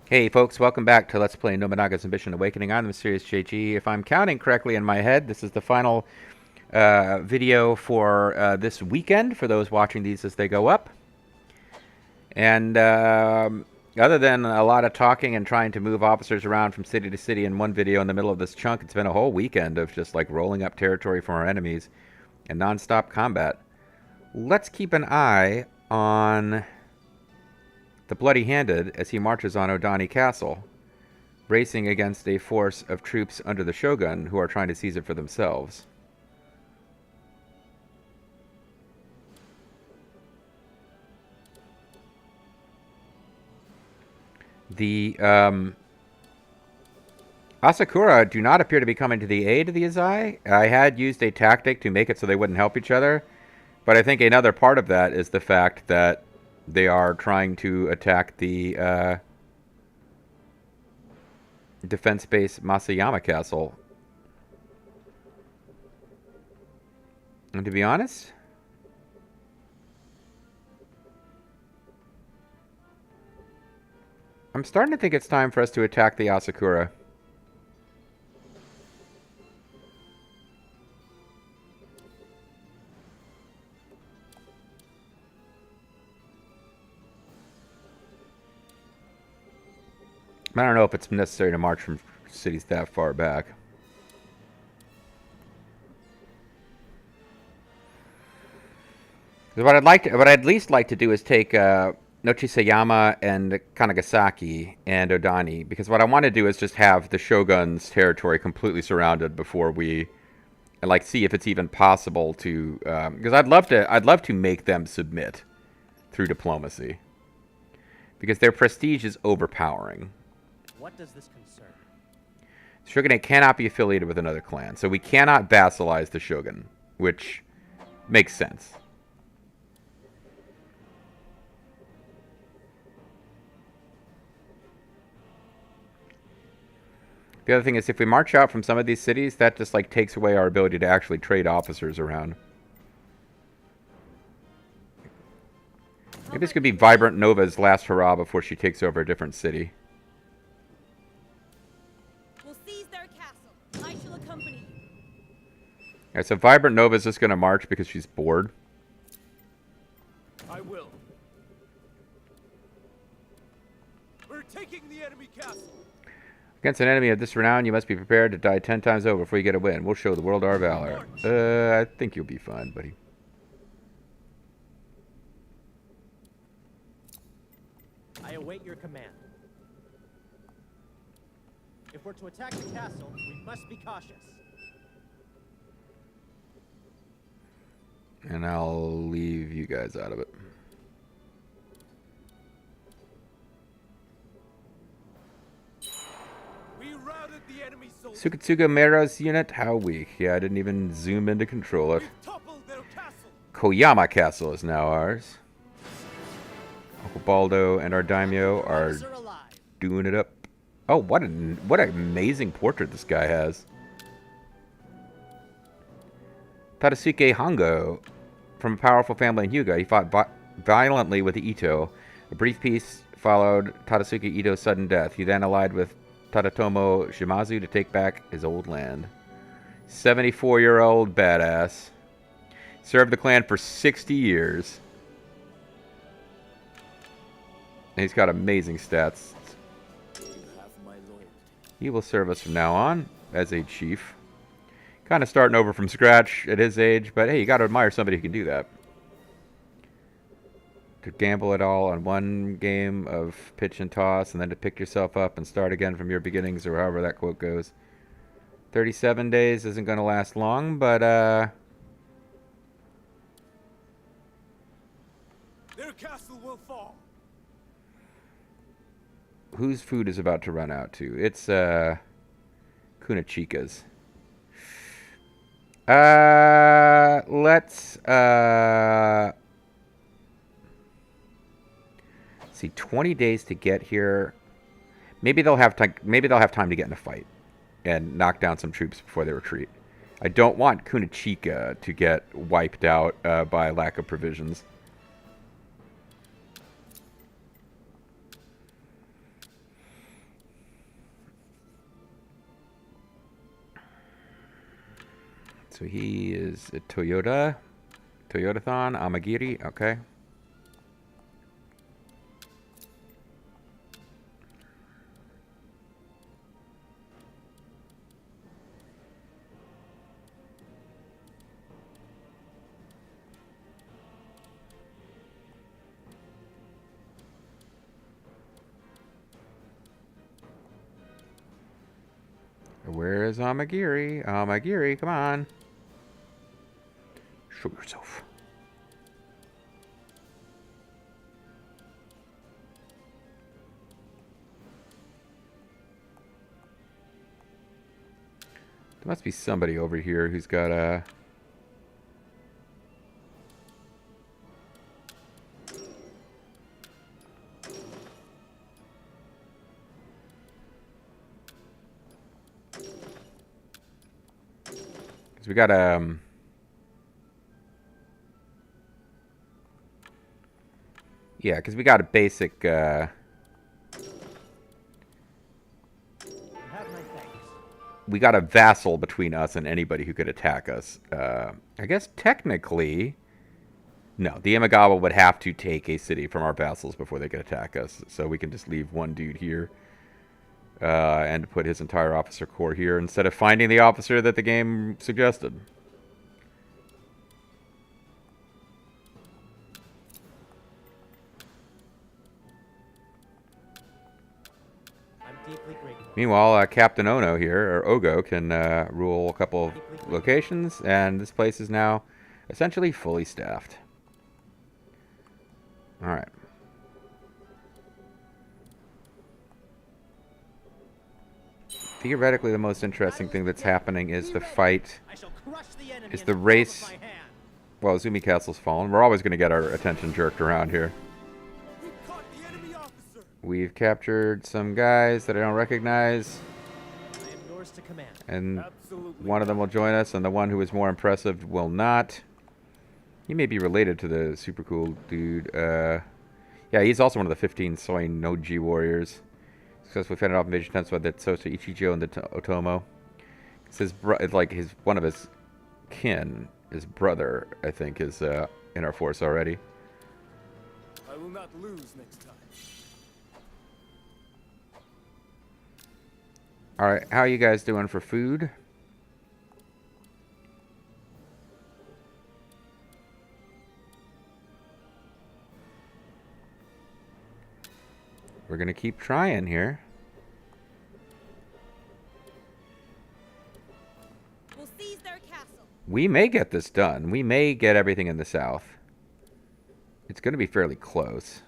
Hey folks, welcome back to Let's Play Nobunaga's Ambition Awakening. I'm the Mysterious JG. If I'm counting correctly in my head, this is the final video for this weekend for those watching these as they go up. And other than a lot of talking and trying to move officers around from city to city in one video in the middle of this chunk, it's been a whole weekend of just like rolling up territory from our enemies and non-stop combat. Let's keep an eye on the Bloody-Handed as he marches on Odani Castle, racing against a force of troops under the Shogun who are trying to seize it for themselves. The Asakura do not appear to be coming to the aid of the Azai. I had used a tactic to make it so they wouldn't help each other, but I think another part of that is the fact that they are trying to attack the defense base Masayama Castle. And to be honest, I'm starting to think it's time for us to attack the Asakura. I don't know if it's necessary to march from cities that far back. What I'd at least like to do is take Nochisayama and Kanagasaki and Odani, because what I want to do is just have the Shogun's territory completely surrounded before we like see if it's even possible to. Because I'd love to make them submit through diplomacy, because their prestige is overpowering. What does this concern? The shogunate cannot be affiliated with another clan, so we cannot vassalize the shogun, which makes sense. The other thing is, if we march out from some of these cities, that just like takes away our ability to actually trade officers around. Maybe this could be Vibrant Nova's last hurrah before she takes over a different city. Alright, so Vibrant Nova's just going to march because she's bored. I will. We're taking the enemy castle. Against an enemy of this renown, you must be prepared to die 10 times over before you get a win. We'll show the world our valor. I think you'll be fine, buddy. I await your command. If we're to attack the castle, we must be cautious. And I'll leave you guys out of it. We routed the enemy soldiers. Sukatsuga Mero's unit, how weak. Yeah, I didn't even zoom in to control it. Koyama Castle is now ours. Uncle Baldo and our daimyo are doing it up. Oh, what an amazing portrait this guy has. Tadasuke Hongo, from a powerful family in Hyuga, he fought violently with the Ito. A brief peace followed Tadasuke Ito's sudden death. He then allied with Tadatomo Shimazu to take back his old land. 74-year-old badass. Served the clan for 60 years. And he's got amazing stats. He will serve us from now on as a chief. Kind of starting over from scratch at his age, but hey, you got to admire somebody who can do that. To gamble it all on one game of pitch and toss, and then to pick yourself up and start again from your beginnings, or however that quote goes. 37 days isn't going to last long, but their castle will fall. Whose food is about to run out to? It's Kunachika's. Let's see. 20 days to get here. Maybe they'll have time. Maybe they'll have time to get in a fight and knock down some troops before they retreat. I don't want Kunachika to get wiped out by lack of provisions. So he is a Toyotathon, Amagiri, okay. Where is Amagiri? Amagiri, come on. Show yourself. There must be somebody over here who's got a... We got yeah, because we got a basic we got a vassal between us and anybody who could attack us. I guess technically, no, the Imagawa would have to take a city from our vassals before they could attack us. So we can just leave one dude here. And put his entire officer corps here instead of finding the officer that the game suggested. I'm deeply grateful. Meanwhile, Captain Ono here, or Ogo, can rule a couple of locations, and this place is now essentially fully staffed. Alright. Theoretically, the most interesting thing that's happening is the fight, is the race. Well, Zumi Castle's fallen. We're always going to get our attention jerked around here. We've captured some guys that I don't recognize. And one of them will join us, and the one who is more impressive will not. He may be related to the super cool dude. Yeah, he's also one of the 15 Soy Noji warriors. Successfully fended off invasion attempts by the Sosa Ichijo and the Otomo. It's his like one of his kin, his brother, I think, is in our force already. I will not lose next time. All right, how are you guys doing for food? We're gonna keep trying here. We'll seize their castle. We may get this done. We may get everything in the south. It's gonna be fairly close.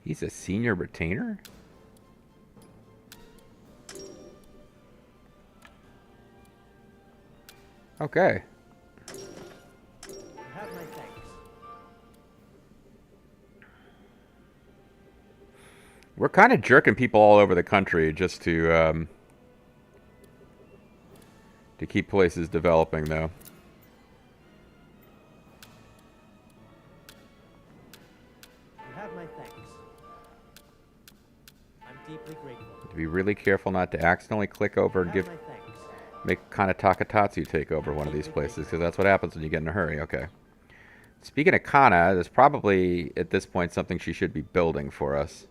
He's a senior retainer? Okay. Have my thanks. We're kind of jerking people all over the country just to keep places developing, though. To be really careful not to accidentally click over and make Kana Takatatsu take over one of these places, because that's what happens when you get in a hurry. Okay. Speaking of Kana, there's probably at this point something she should be building for us.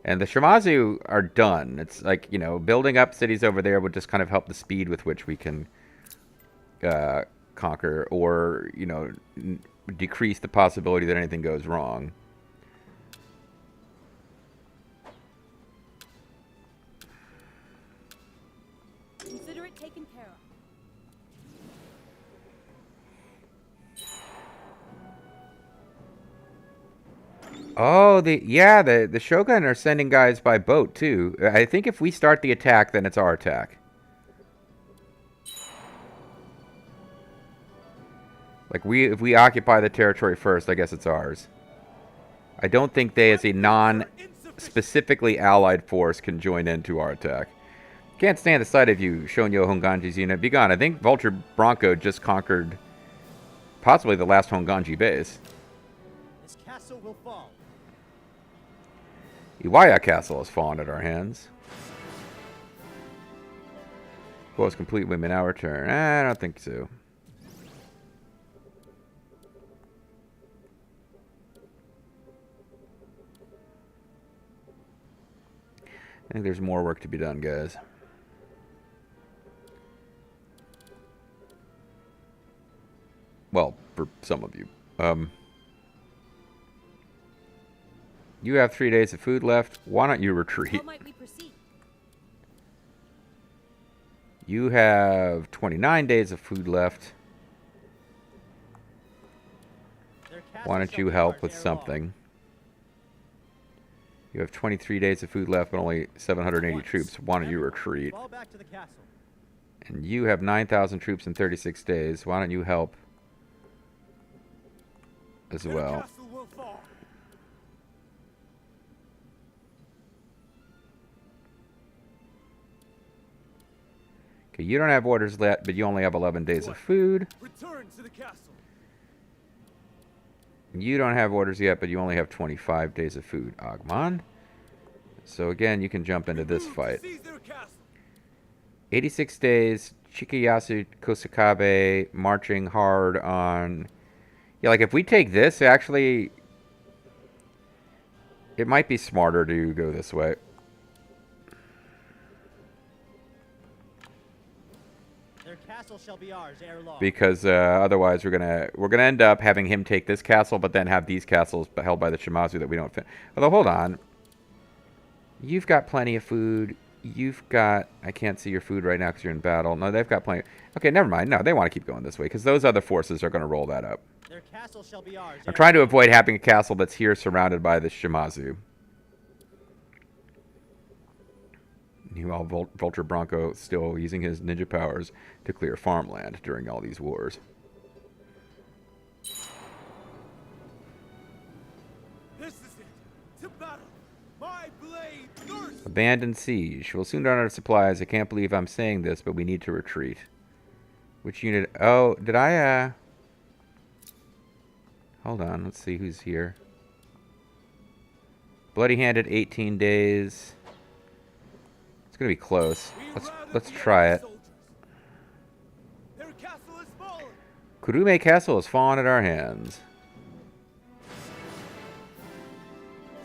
And the Shimazu are done. It's like, you know, building up cities over there would just kind of help the speed with which we can conquer, or, you know, decrease the possibility that anything goes wrong. Consider it taken care of. Oh, the Shogun are sending guys by boat too. I think if we start the attack, then it's our attack. Like, if we occupy the territory first, I guess it's ours. I don't think they, as a non-specifically allied force, can join into our attack. Can't stand the sight of you, Shonyo Honganji's unit. Be gone. I think Vulture Bronco just conquered possibly the last Honganji base. This castle will fall. Iwaya Castle has fallen at our hands. Force complete women our turn. I don't think so. I think there's more work to be done, guys. Well, for some of you. You have 3 days of food left. Why don't you retreat? How might we proceed? You have 29 days of food left. Their castle Why don't shall you be help ours with ere long. something? You have 23 days of food left, but only 780 troops. Why don't you retreat? Fall back to the castle. And you have 9,000 troops in 36 days. Why don't you help as Their well? castle will fall. Okay, you don't have orders yet, but you only have 11 days of food. Return to the castle. You don't have orders yet, but you only have 25 days of food, Agman. So again, you can jump into this Move to fight. seize their castle. 86 days, Chikayasu Kosakabe marching hard on... Yeah, like if we take this, actually... It might be smarter to go this way. Their castle shall be ours ere long. Because otherwise we're gonna end up having him take this castle, but then have these castles held by the Shimazu that we don't fit. Although hold on, you've got plenty of food. You've got, I can't see your food right now because you're in battle. No, they've got plenty. Okay, never mind. No, they want to keep going this way because those other forces are going to roll that up. Their castle shall be ours. I'm ere trying to long. avoid having a castle that's here surrounded by the Shimazu. Meanwhile, Vulture Bronco still using his ninja powers to clear farmland during all these wars. This is it. To battle. My blade thirsts. Abandon siege. We'll soon run out of supplies. I can't believe I'm saying this, but we need to retreat. Which unit? Oh, did I, Hold on. Let's see who's here. Bloody Handed, 18 days. It's going to be close. Let's try it. Their castle has fallen. Kurume Castle has fallen at our hands.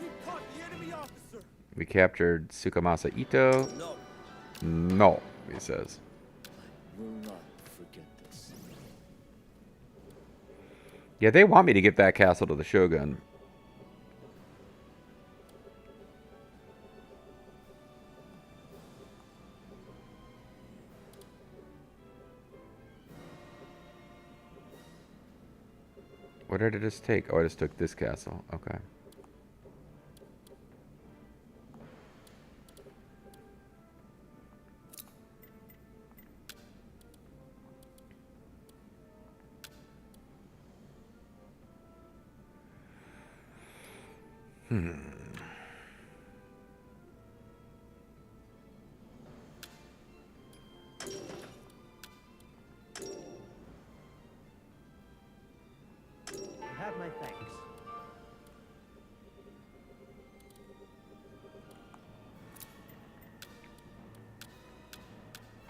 We caught the enemy officer. We captured Sukamasa Ito. No, No, he says. will not forget this. Yeah, they want me to give that castle to the Shogun. What did I just take? Oh, I just took this castle. Okay. You have my thanks.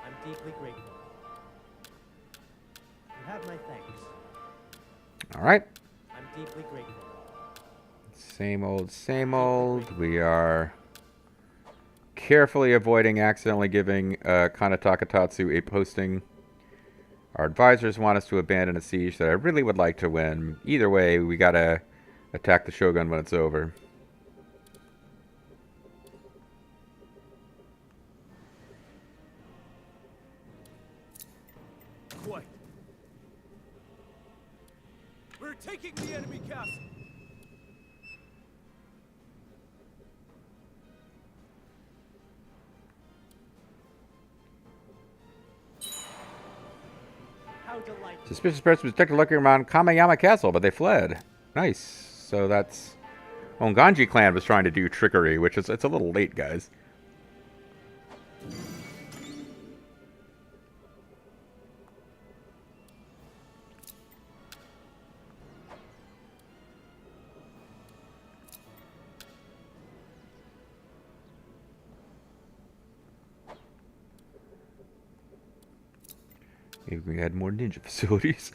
I'm deeply grateful. You have my thanks. All right. I'm deeply grateful. Same old, same old. We are carefully avoiding accidentally giving Kana Takatatsu a posting. Our advisors want us to abandon a siege that I really would like to win. Either way, we gotta attack the Shogun when it's over. Quite. We're taking the enemy castle. How How delightful. Suspicious person was detected lurking around Kamayama Castle, but they fled. Nice. So that's... Honganji clan was trying to do trickery, which is... It's a little late, guys. Maybe we had more ninja facilities.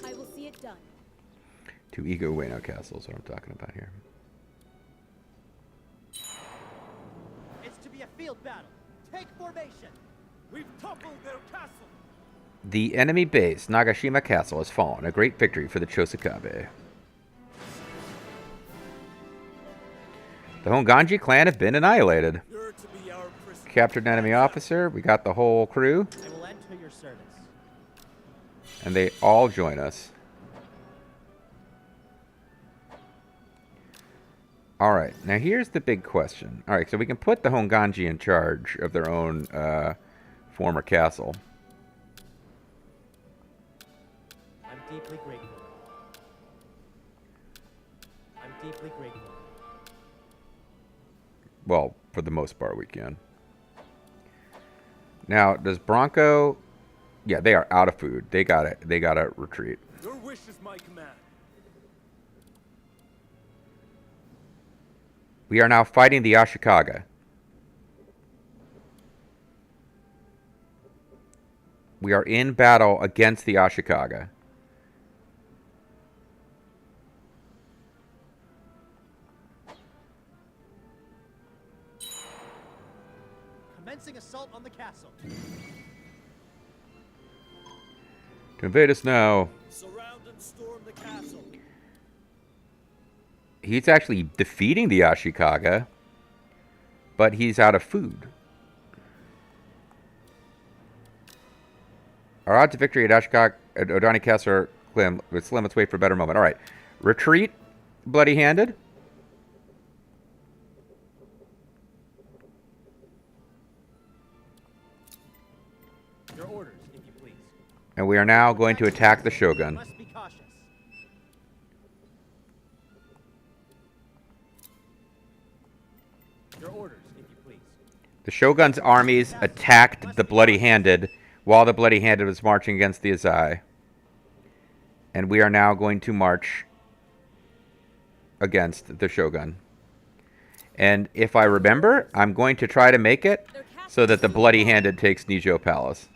I will see it done. 2 Ego Ueno castles, what I'm talking about here. It's to be a field battle. Take formation. We've toppled their castle. The enemy base, Nagashima Castle, has fallen. A great victory for the Chosakabe. The Honganji clan have been annihilated. You're to be our prisoner. Captured an enemy officer. We got the whole crew. I will enter your service. And they all join us. Alright, now here's the big question. Alright, so we can put the Honganji in charge of their own former castle. I'm deeply grateful. I'm deeply grateful. Well, for the most part we can. Now, does Bronco... Yeah, they are out of food. They gotta retreat. Your wish is my command. We are now fighting the Ashikaga. We are in battle against the Ashikaga. Commencing assault on the castle. To invade us now. Surround and storm the castle. He's actually defeating the Ashikaga, but he's out of food. Our odds of victory at Ashikaga, at Odani Castle are slim. Let's wait for a better moment. All right. Retreat, bloody-handed. Your orders, if you please. And we are now going to attack the Shogun. Must be cautious. Your orders, if you please. The Shogun's armies attacked the Bloody-Handed while the Bloody-Handed was marching against the Azai. And we are now going to march against the Shogun. And if I remember, I'm going to try to make it so that the Bloody-Handed takes Nijo Palace.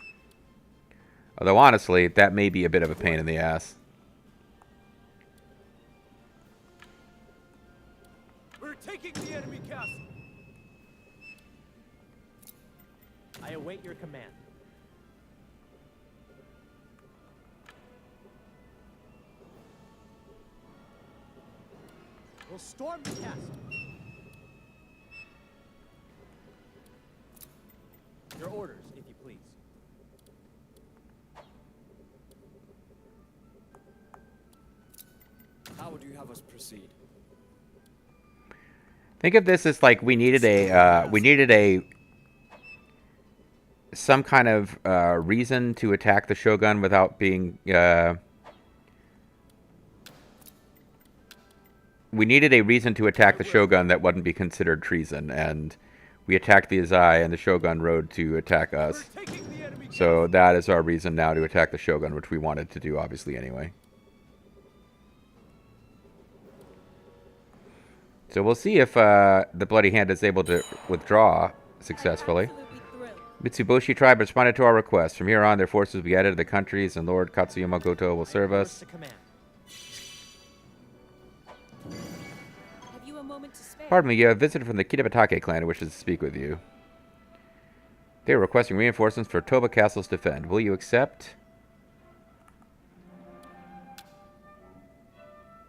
Although, honestly, that may be a bit of a pain in the ass. We're taking the enemy castle. I await your command. We'll storm the castle. Your orders, if you please. How would you have us proceed? Think of this as like we needed some kind of reason to attack the Shogun without being we needed a reason to attack the Shogun that wouldn't be considered treason, and we attacked the Azai, and the Shogun rode to attack us. We're taking the enemy So that is our reason now to attack the Shogun, which we wanted to do, obviously, anyway. So we'll see if the Bloody Hand is able to withdraw successfully. Mitsubishi tribe responded to our request. From here on, their forces will be added to the countries, and Lord Katsuyama Goto will serve us. To command. Have you a moment to spare? Pardon me, you have visited from the Kitabatake clan who wishes to speak with you. They are requesting reinforcements for Toba Castle's defend. Will you accept?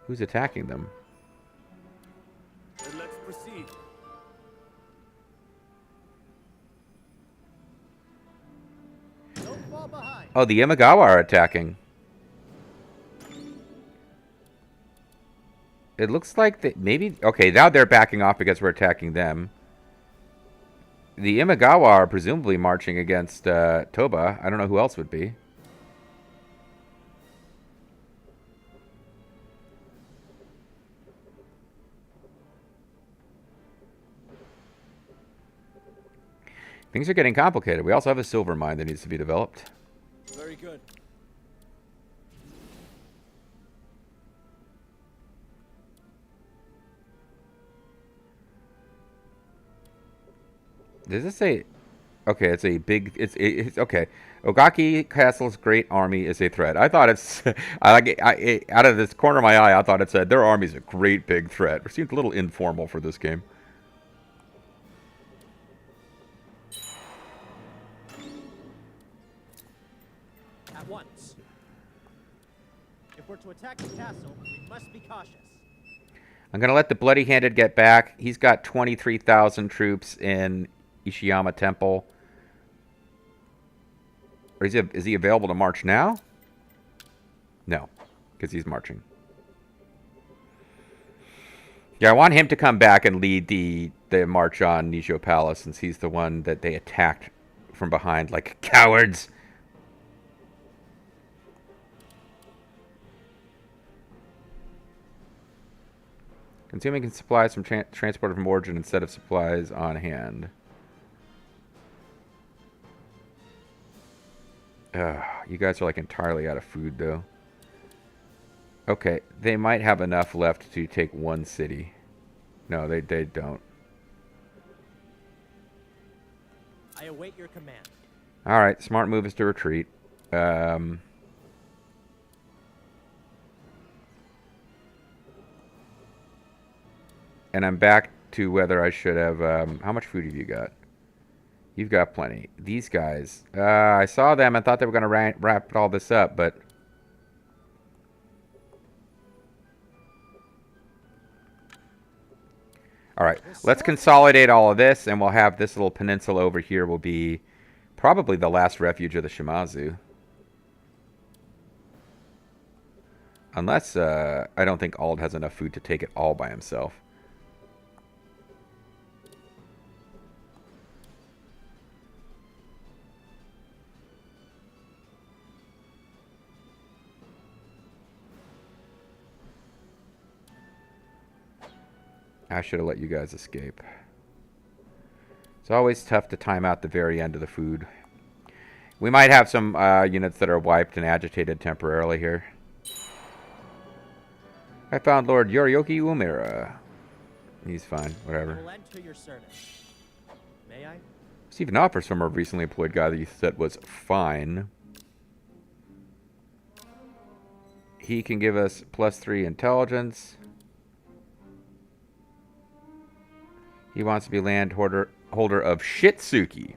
Who's attacking them? Then let's proceed. Don't fall behind. Oh, the Imagawa are attacking. It looks like they maybe... Okay, now they're backing off because we're attacking them. The Imagawa are presumably marching against Toba. I don't know who else would be. Things are getting complicated. We also have a silver mine that needs to be developed. Very good. Does this say... Okay, it's a big... It's okay. Ogaki Castle's great army is a threat. I thought it's... out of this corner of my eye, I thought it said their army's a great big threat. It seemed a little informal for this game. At once. If we're to attack the castle, we must be cautious. I'm going to let the Bloody Handed get back. He's got 23,000 troops in Ishiyama Temple. Or is he available to march now? No, because he's marching. Yeah, I want him to come back and lead the march on Nijo Palace, since he's the one that they attacked from behind like cowards. Consuming supplies from transported from origin instead of supplies on hand. You guys are like entirely out of food, though. Okay, they might have enough left to take one city. No, they don't. I await your command. All right, smart move is to retreat. And I'm back to whether I should have... how much food have you got? You've got plenty. These guys... I saw them and thought they were going to wrap all this up, but... Alright, let's consolidate all of this, and we'll have this little peninsula over here will be probably the last refuge of the Shimazu. Unless, I don't think Ald has enough food to take it all by himself. I should have let you guys escape. It's always tough to time out the very end of the food. We might have some units that are wiped and agitated temporarily here. I found Lord Yorioki Umira. He's fine, whatever. I will enter your service. May I? Received an offer from a recently employed guy that you said was fine. He can give us +3 intelligence. He wants to be land holder of Shitsuki.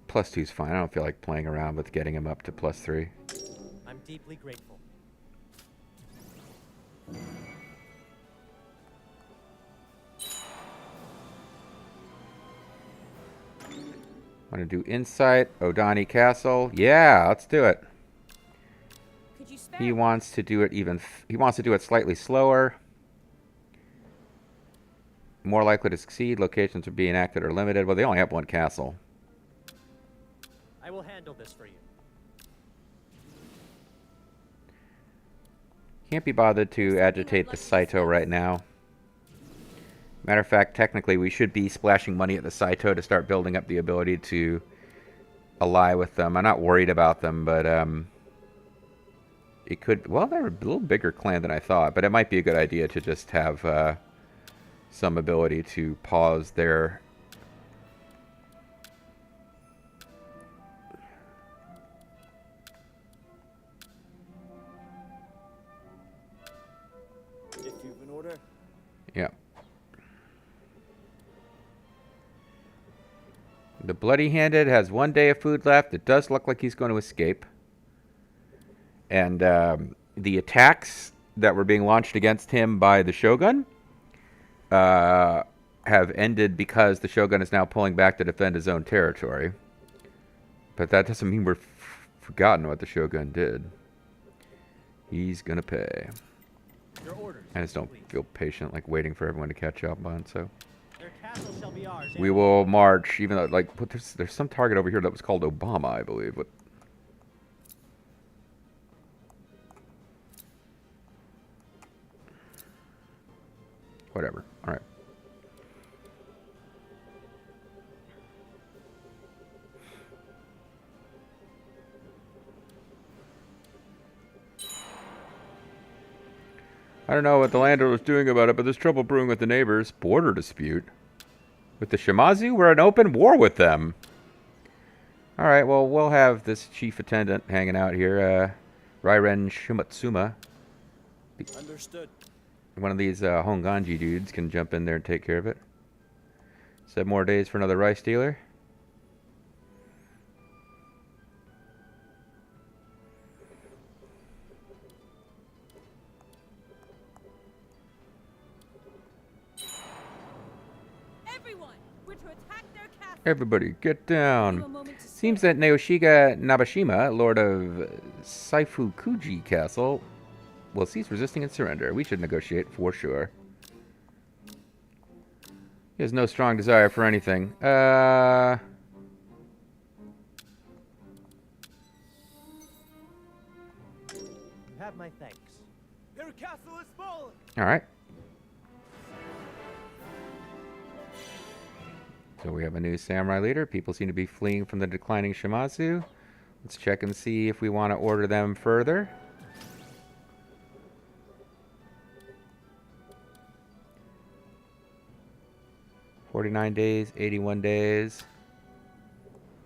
+2's fine. I don't feel like playing around with getting him up to +3. I'm deeply grateful. Want to do Insight, Odani Castle. Yeah, let's do it. Could you spare He wants to do it he wants to do it slightly slower. More likely to succeed. Locations are being acted or limited. Well, they only have one castle. I will handle this for you. Can't be bothered to agitate the Saito right now. Matter of fact, technically, we should be splashing money at the Saito to start building up the ability to ally with them. I'm not worried about them, but it could... Well, they're a little bigger clan than I thought, but it might be a good idea to just have some ability to pause their... If you've an order. Yeah. The Bloody Handed has 1 day of food left. It does look like he's going to escape. And the attacks that were being launched against him by the Shogun have ended because the Shogun is now pulling back to defend his own territory. But that doesn't mean we're forgotten what the Shogun did. He's gonna pay. Your orders. I just don't feel patient, like waiting for everyone to catch up on. So Their castle shall be ours. we will march, even though like there's some target over here that was called Obama, I believe. But whatever. All right. I don't know what the landlord was doing about it, but there's trouble brewing with the neighbors. Border dispute. With the Shimazu? We're in open war with them. Alright, well, we'll have this chief attendant hanging out here. Rairen Shumatsuma. Understood. One of these Honganji dudes can jump in there and take care of it. 7 more days for another rice dealer. Everyone, we're to attack their castle. Everybody, get down. A moment to Seems spare. that Naoshiga Nabashima, lord of Saifukuji Castle, will cease resisting and surrender. We should negotiate for sure. He has no strong desire for anything. You have my thanks. Their castle is fallen. Alright. So we have a new samurai leader. People seem to be fleeing from the declining Shimazu. Let's check and see if we want to order them further. $49 days, 81 days.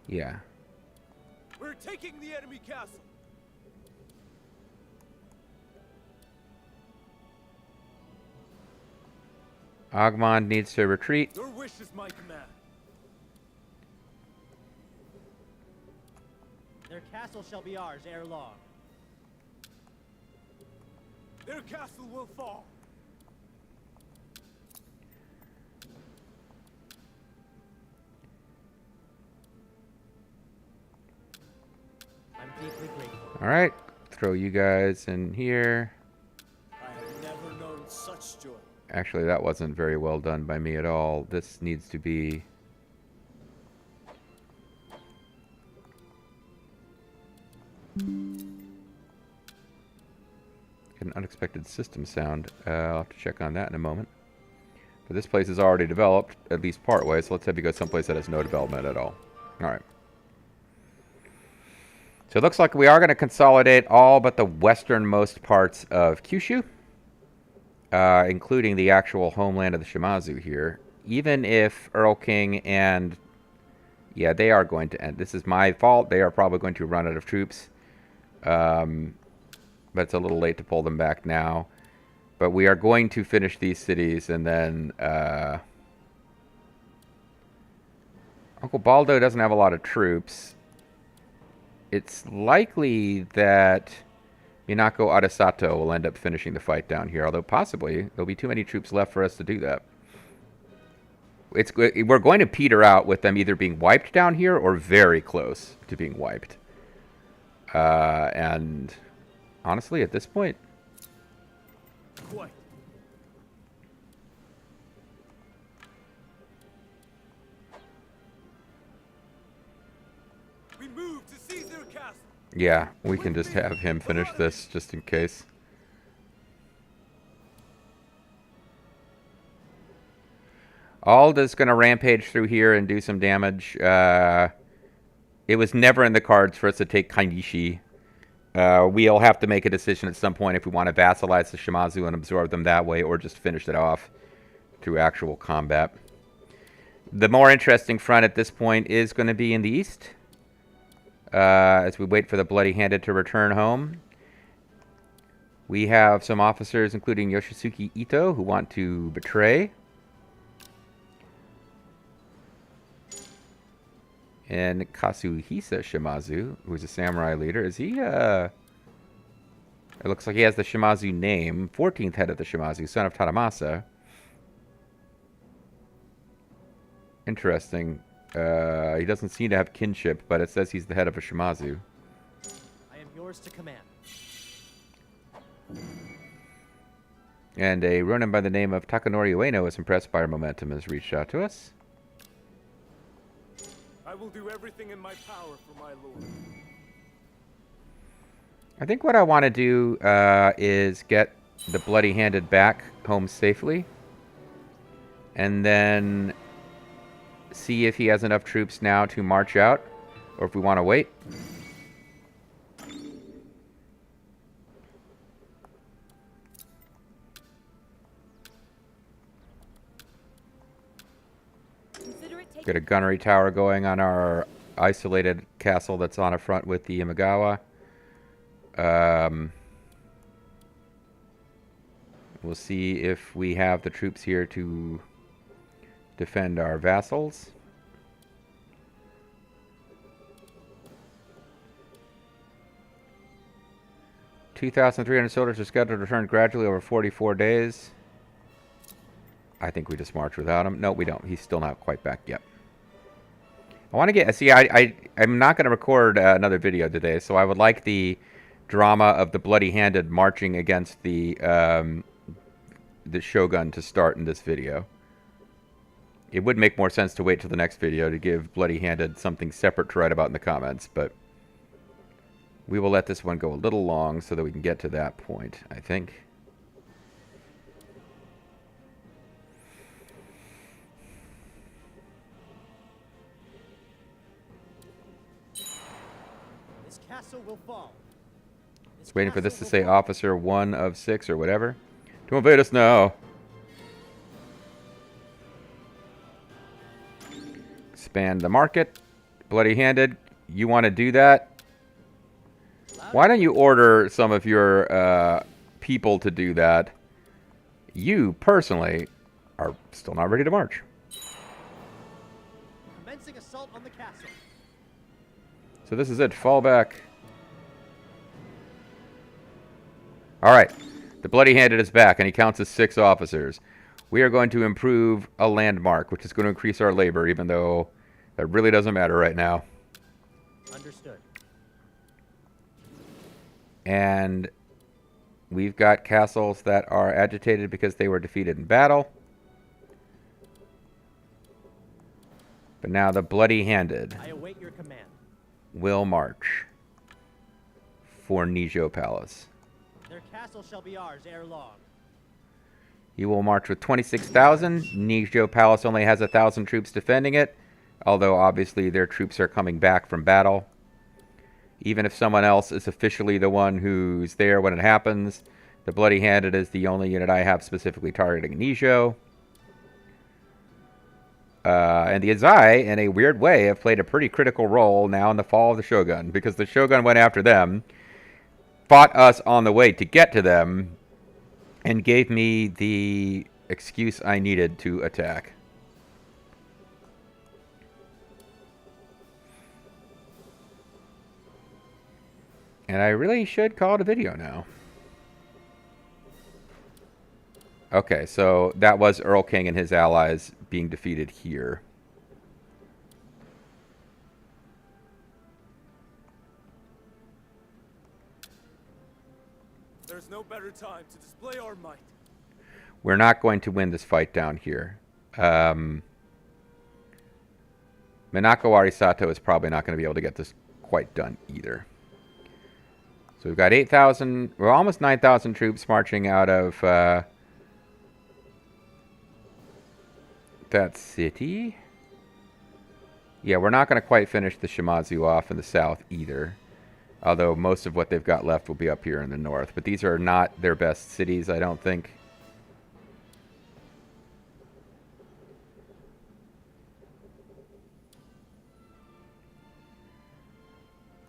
Yeah. We're taking the enemy castle. Agmon needs to retreat. Your wish is my command. Their castle shall be ours ere long. Their castle will fall. I'm deeply grateful. Alright. Throw you guys in here. I have never known such joy. Actually, that wasn't very well done by me at all. This needs to be... An unexpected system sound. I'll have to check on that in a moment. But this place is already developed, at least part way, so let's have you go someplace that has no development at all. Alright. So it looks like we are going to consolidate all but the westernmost parts of Kyushu. Including the actual homeland of the Shimazu here. Even if Earl King and... Yeah, they are going to end. This is my fault. They are probably going to run out of troops. But it's a little late to pull them back now. But we are going to finish these cities and then... Uncle Baldo doesn't have a lot of troops. It's likely that Minako Arasato will end up finishing the fight down here, although possibly there'll be too many troops left for us to do that. We're going to peter out with them either being wiped down here or very close to being wiped. And honestly, at this point... Quite. We move to seize their castle. Yeah, we can just have him finish this just in case. Alda's going to rampage through here and do some damage. It was never in the cards for us to take Kainishi. We'll have to make a decision at some point if we want to vassalize the Shimazu and absorb them that way or just finish it off through actual combat. The more interesting front at this point is going to be in the east. As we wait for the Bloody Handed to return home. We have some officers, including Yoshisuke Ito, who want to betray. And Kazuhisa Shimazu, who's a samurai leader. Is he, It looks like he has the Shimazu name. 14th head of the Shimazu, son of Tadamasa. Interesting. He doesn't seem to have kinship, but it says he's the head of a Shimazu. I am yours to command. And a Ronin by the name of Takanori Ueno is impressed by our momentum and has reached out to us. I will do everything in my power for my lord. I think what I want to do is get the Bloody Handed back home safely. And then see if he has enough troops now to march out, or if we want to wait. Got a gunnery tower going on our isolated castle that's on a front with the Imagawa. We'll see if we have the troops here to defend our vassals. $2,300 soldiers are scheduled to return gradually over 44 days. I think we just march without him. No, we don't. He's still not quite back yet. I want to get... See, I'm not going to record another video today, so I would like the drama of the bloody-handed marching against the Shōgun to start in this video. It would make more sense to wait till the next video to give bloody-handed something separate to write about in the comments, but we will let this one go a little long so that we can get to that point, I think. This castle will fall. Just waiting for this to say officer 1 of 6 or whatever. To invade us now. Expand the market. Bloody-handed. You want to do that? Why don't you order some of your people to do that? You, personally, are still not ready to march. Commencing assault on the castle. So this is it. Fall back. Alright. The bloody-handed is back, and he counts as 6 officers. We are going to improve a landmark, which is going to increase our labor, even though that really doesn't matter right now. Understood. And we've got castles that are agitated because they were defeated in battle. But now the bloody-handed I await your command. will march for Nijo Palace. Their castle shall be ours ere long. He will march with 26,000. Nijo Palace only has 1,000 troops defending it, although obviously their troops are coming back from battle. Even if someone else is officially the one who's there when it happens, the bloody-handed is the only unit I have specifically targeting Nijo. And the Azai, in a weird way, have played a pretty critical role now in the fall of the Shogun, because the Shogun went after them, fought us on the way to get to them, and gave me the excuse I needed to attack. And I really should call it a video now. Okay, so that was Earl King and his allies being defeated here. There's no better time to display our might. We're not going to win this fight down here. Minako Arisato is probably not going to be able to get this quite done either. So we've got 8,000, we're almost 9,000 troops marching out of that city. Yeah, we're not going to quite finish the Shimazu off in the south either. Although most of what they've got left will be up here in the north. But these are not their best cities, I don't think.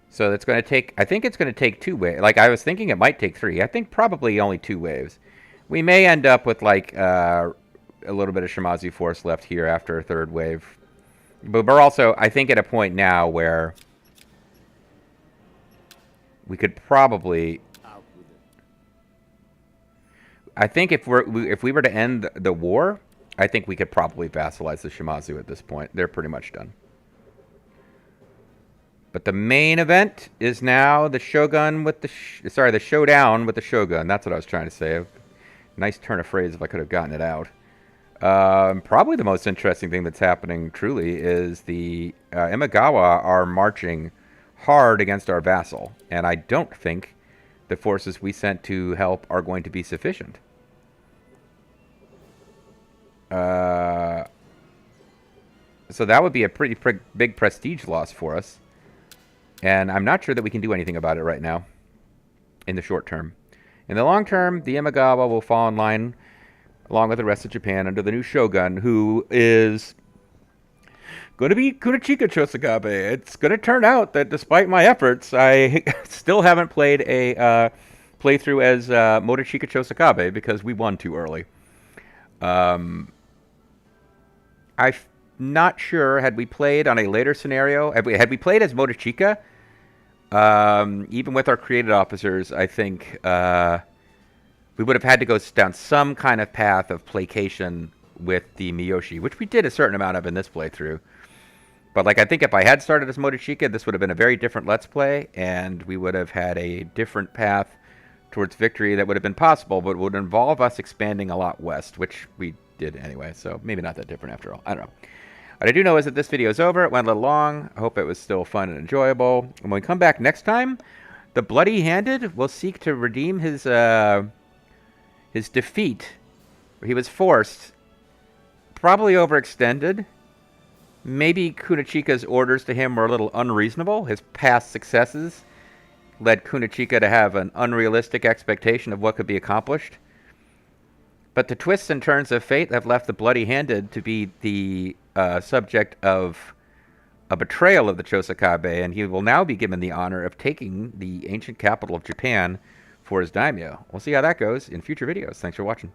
So it's going to take, I think it's going to take 2 waves. Like, I was thinking it might take 3. I think probably only 2 waves. We may end up with, like, a little bit of Shimazu force left here after a 3rd wave. But we're also, I think, at a point now where we could probably... I think if we were to end the war, I think we could probably vassalize the Shimazu at this point. They're pretty much done. But the main event is now the Shogun with the... the showdown with the Shogun. That's what I was trying to say. Nice turn of phrase if I could have gotten it out. Probably the most interesting thing that's happening, truly, is the Imagawa are marching hard against our vassal. And I don't think the forces we sent to help are going to be sufficient. So that would be a pretty big prestige loss for us. And I'm not sure that we can do anything about it right now in the short term. In the long term, the Imagawa will fall in line along with the rest of Japan under the new Shogun, who is going to be Kunachika Chosogabe. It's going to turn out that despite my efforts, I still haven't played a playthrough as Motochika Chosogabe because we won too early. I'm not sure, had we played on a later scenario, had we played as Motochika, even with our created officers, I think we would have had to go down some kind of path of placation with the Miyoshi, which we did a certain amount of in this playthrough. But like, I think if I had started as Motochika, this would have been a very different Let's Play, and we would have had a different path towards victory that would have been possible, but would involve us expanding a lot west, which we did anyway, so maybe not that different after all. I don't know. What I do know is that this video is over. It went a little long. I hope it was still fun and enjoyable. And when we come back next time, the Bloody-Handed will seek to redeem his defeat. He was forced, probably overextended. Maybe Kunachika's orders to him were a little unreasonable. His past successes led Kunachika to have an unrealistic expectation of what could be accomplished. But the twists and turns of fate have left the Bloody-Handed to be the subject of a betrayal of the Chosokabe, and he will now be given the honor of taking the ancient capital of Japan for his daimyo. We'll see how that goes in future videos. Thanks for watching.